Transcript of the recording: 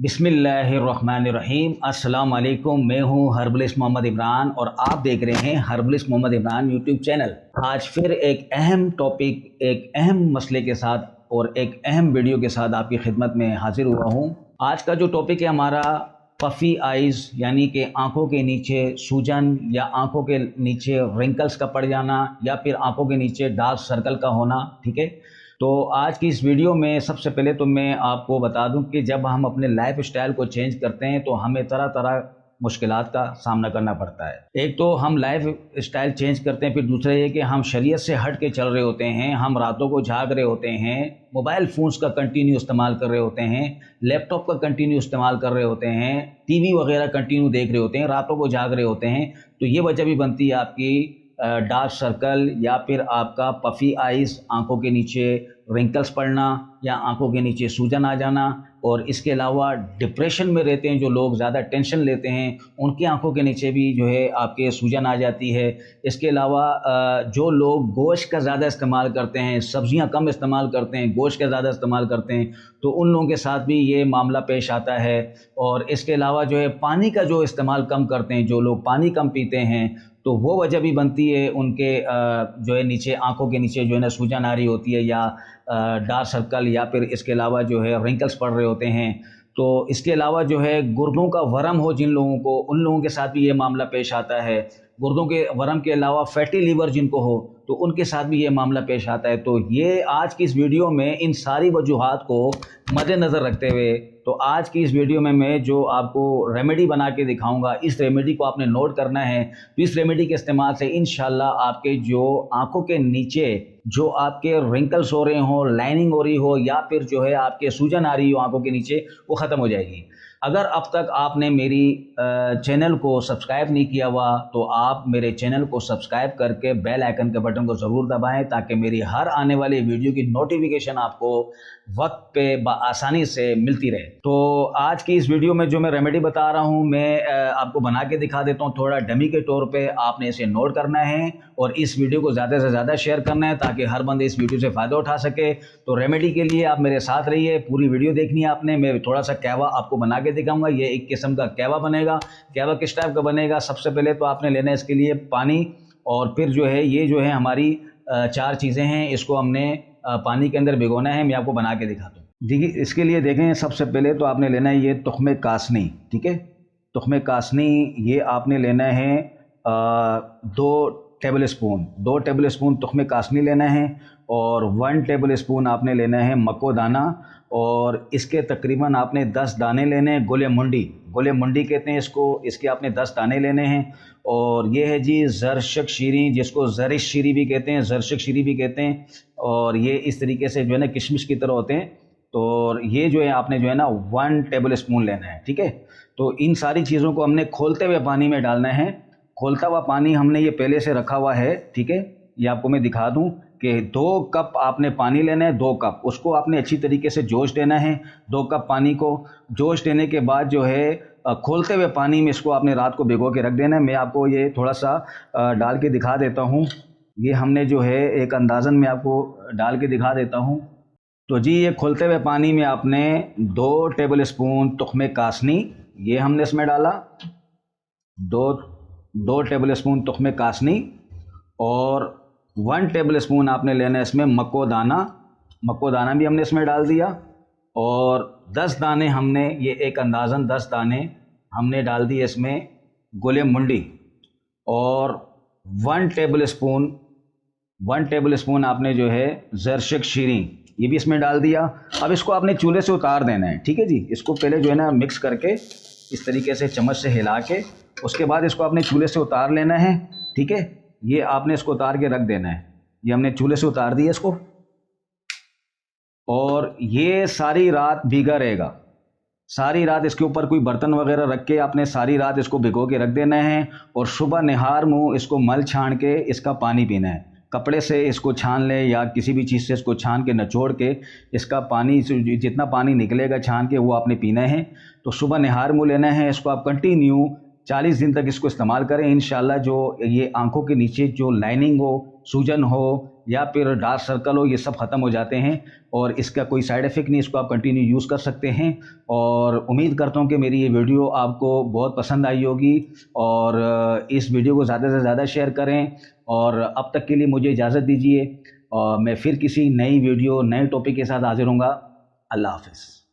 बिस्मिल्लाहिर्रहमानिर्रहीम। अस्सलाम वालेकुम। मैं हूं हर्बलिस्ट मोहम्मद इमरान और आप देख रहे हैं herbalist Mohammad Imran YouTube channel. आज फिर एक अहम टॉपिक, एक अहम मसले के साथ और एक अहम वीडियो के साथ आपकी खिदमत में हाजिर हुआ हूं। आज का जो टॉपिक है हमारा पफ़ी आइज़, यानी कि आंखों के नीचे सूजन या आंखों के नीचे रिंकल्स का पड़ जाना या फिर आंखों के नीचे डार्क सर्कल का होना। ठीक है, तो आज की इस वीडियो में सबसे पहले तो मैं आपको बता दूं कि जब हम अपने लाइफ स्टाइल को चेंज करते हैं तो हमें तरह तरह मुश्किलात का सामना करना पड़ता है। एक तो हम लाइफ स्टाइल चेंज करते हैं, फिर दूसरा ये कि हम शरीयत से हट के चल रहे होते हैं, हम रातों को जाग रहे होते हैं, मोबाइल फ़ोन्स का कंटिन्यू इस्तेमाल कर रहे होते हैं, लैपटॉप का कंटिन्यू इस्तेमाल कर रहे होते हैं, टीवी वगैरह कंटिन्यू देख रहे होते हैं, रातों को जाग रहे होते हैं। तो ये वजह भी बनती है आपकी डार्क सर्कल या फिर आपका पफ़ी आइज़, आंखों के नीचे रिंकल्स पड़ना या आंखों के नीचे सूजन आ जाना। और इसके अलावा डिप्रेशन में रहते हैं जो लोग, ज़्यादा टेंशन लेते हैं, उनकी आंखों के नीचे भी जो है आपके सूजन आ जाती है। इसके अलावा जो लोग गोश्त का ज़्यादा इस्तेमाल करते हैं, सब्ज़ियां कम इस्तेमाल करते हैं, गोश्त का ज़्यादा इस्तेमाल करते हैं, तो उन लोगों के साथ भी ये मामला पेश आता है। और इसके अलावा जो है पानी का जो इस्तेमाल कम करते हैं, जो लोग पानी कम पीते हैं, तो वो वजह भी बनती है उनके जो है नीचे आंखों के नीचे जो है ना सूजन आ रही होती है या डार्क सर्कल या फिर इसके अलावा जो है रिंकल्स पड़ रहे होते हैं। तो इसके अलावा जो है गुर्दों का वरम हो जिन लोगों को, उन लोगों के साथ भी ये मामला पेश आता है। गुर्दों के वरम के अलावा फैटी लीवर जिनको हो तो उनके साथ भी ये मामला पेश आता है। तो ये आज की इस वीडियो में इन सारी वजूहात को मद्देनज़र रखते हुए तो आज की इस वीडियो में मैं जो आपको रेमेडी बना के दिखाऊंगा, इस रेमेडी को आपने नोट करना है। तो इस रेमेडी के इस्तेमाल से इंशाल्लाह आपके जो आंखों के नीचे जो आपके रिंकल्स हो रहे हो, लाइनिंग हो रही हो या फिर जो है आपके सूजन आ रही हो आंखों के नीचे, वो ख़त्म हो जाएगी। अगर अब तक आपने मेरी चैनल को सब्सक्राइब नहीं किया हुआ तो आप मेरे चैनल को सब्सक्राइब करके बेल आइकन के बटन को ज़रूर दबाएं ताकि मेरी हर आने वाली वीडियो की नोटिफिकेशन आपको वक्त पे आसानी से मिलती रहे। तो आज की इस वीडियो में जो मैं रेमेडी बता रहा हूँ मैं आपको बना के दिखा देता हूँ। थोड़ा डमी के तौर पे आपने इसे नोट करना है और इस वीडियो को ज़्यादा से ज़्यादा शेयर करना है ताकि हर बंदे इस वीडियो से फ़ायदा उठा सके। तो रेमेडी के लिए आप मेरे साथ रहिए, पूरी वीडियो देखनी है आपने। मैं थोड़ा सा कहवा आपको बना के दिखाऊंगा। ये एक किस्म का कहवा बनेगा। कहवा किस टाइप का बनेगा? सबसे पहले तो आपने लेना है इसके लिए पानी, और फिर जो है ये जो है हमारी चार चीज़ें हैं, इसको हमने पानी के अंदर भिगोना है। मैं आपको बना के दिखाता हूँ। देखिए इसके लिए देखें, सबसे पहले तो आपने लेना है ये तुख्मे कासनी। ठीक है, तुख्मे कासनी ये आपने लेना है 2 टेबल स्पून तुख्मे कासनी लेना है और 1 टेबल स्पून आपने लेना है मको दाना, और इसके तकरीबन आपने 10 दाने लेने हैं गोले मुंडी कहते हैं इसको, इसके आपने 10 दाने लेने हैं। और ये है जी ज़रशक शीरी, जिसको ज़रिश शीरी भी कहते हैं, ज़रशक शीरी भी कहते हैं, और ये इस तरीके से जो है ना किशमिश की तरह होते हैं। तो ये जो है आपने जो है ना 1 टेबल स्पून लेना है। ठीक है, तो इन सारी चीज़ों को हमने खोलते हुए पानी में डालना है। खोलता हुआ पानी हमने ये पहले से रखा हुआ है। ठीक है, ये आपको मैं दिखा दूं कि 2 कप आपने पानी लेना है, 2 कप, उसको आपने अच्छी तरीके से जोश देना है। 2 कप पानी को जोश देने के बाद जो है खोलते हुए पानी में इसको आपने रात को भिगो के रख देना है। मैं आपको ये थोड़ा सा डाल के दिखा देता हूँ। ये हमने जो है एक अंदाज़न में आपको डाल के दिखा देता हूँ। तो जी ये खोलते हुए पानी में आपने 2 टेबल स्पून तुख्मे कासनी ये हमने इसमें डाला, 2 टेबल स्पून तुख्मे कासनी, और 1 टेबल स्पून आपने लेना है इसमें मको दाना भी हमने इसमें डाल दिया, और 10 दाने हमने, ये एक अंदाज़न 10 दाने हमने डाल दिए इसमें गोले मुंडी, और 1 टेबल स्पून आपने जो है ज़रशक शीरी ये भी इसमें डाल दिया। अब इसको आपने चूल्हे से उतार देना है। ठीक है जी, इसको पहले जो है ना मिक्स करके इस तरीके से चम्मच से हिला के उसके बाद इसको आपने चूल्हे से उतार लेना है। ठीक है, ये आपने इसको उतार के रख देना है। ये हमने चूल्हे से उतार दिया इसको, और ये सारी रात भीगा रहेगा। सारी रात इसके ऊपर कोई बर्तन वगैरह रख के आपने सारी रात इसको भिगो के रख देना है, और सुबह निहार मुँह इसको मल छान के इसका पानी पीना है। कपड़े से इसको छान लें या किसी भी चीज़ से इसको छान के निचोड़ के इसका पानी, जितना पानी निकलेगा छान के, वो आपने पीना है। तो सुबह निहार मुँह लेना है। इसको आप कंटिन्यू 40 दिन तक इसको इस्तेमाल करें। इंशाल्लाह जो ये आंखों के नीचे जो लाइनिंग हो, सूजन हो یا پھر ڈارک سرکل ہو، یہ سب ختم ہو جاتے ہیں اور اس کا کوئی سائیڈ ایفیکٹ نہیں، اس کو آپ کنٹینیو یوز کر سکتے ہیں۔ اور امید کرتا ہوں کہ میری یہ ویڈیو آپ کو بہت پسند آئی ہوگی، اور اس ویڈیو کو زیادہ سے زیادہ شیئر کریں، اور اب تک کے لیے مجھے اجازت دیجیے، اور میں پھر کسی نئی ویڈیو نئے ٹاپک کے ساتھ حاضر ہوں گا۔ اللہ حافظ۔